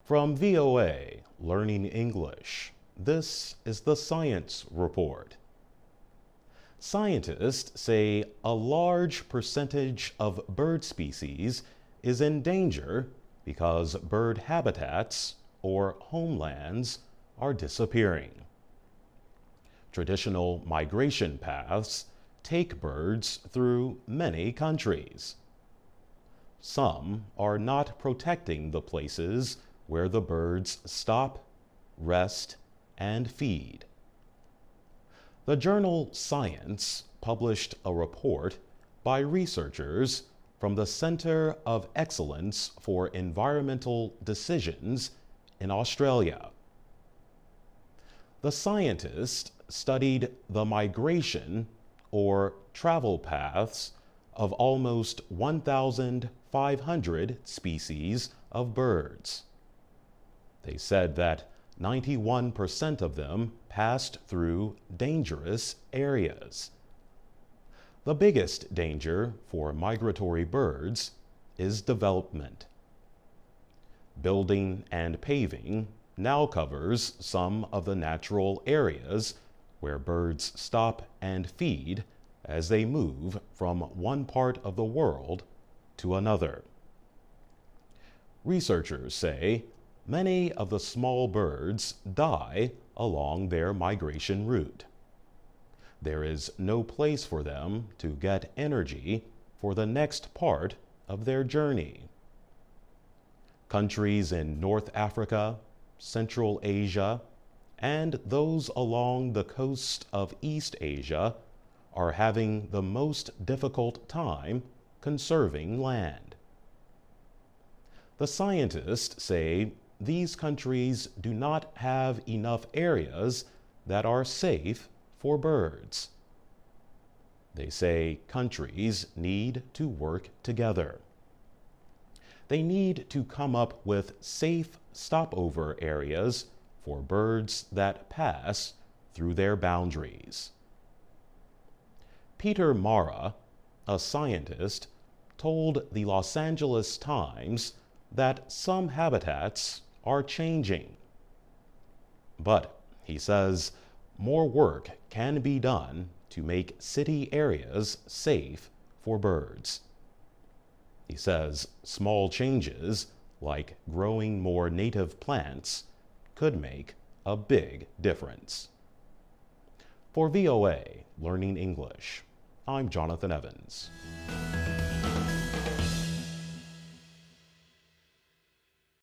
From VOA, Learning English, this is the Science Report. Scientists say a large percentage of bird species is in danger because bird habitats, or homelands, are disappearing. Traditional migration paths take birds through many countries. Some are not protecting the places where the birds stop, rest, and feed. The journal Science published a report by researchers from the Center of Excellence for Environmental Decisions in Australia. The scientists studied the migration or travel paths of almost 1,500 species of birds. They said that 91% of them passed through dangerous areas. The biggest danger for migratory birds is development. Building and paving now covers some of the natural areas where birds stop and feed as they move from one part of the world to another. Researchers say many of the small birds die along their migration route. There is no place for them to get energy for the next part of their journey. Countries in North Africa, Central Asia, and those along the coast of East Asia are having the most difficult time conserving land. The scientists say these countries do not have enough areas that are safe for birds. They say countries need to work together. They need to come up with safe stopover areas for birds that pass through their boundaries. Peter Mara, a scientist, told the Los Angeles Times that some habitats are changing. But, he says, more work can be done to make city areas safe for birds. He says small changes, like growing more native plants, could make a big difference. For VOA Learning English, I'm Jonathan Evans.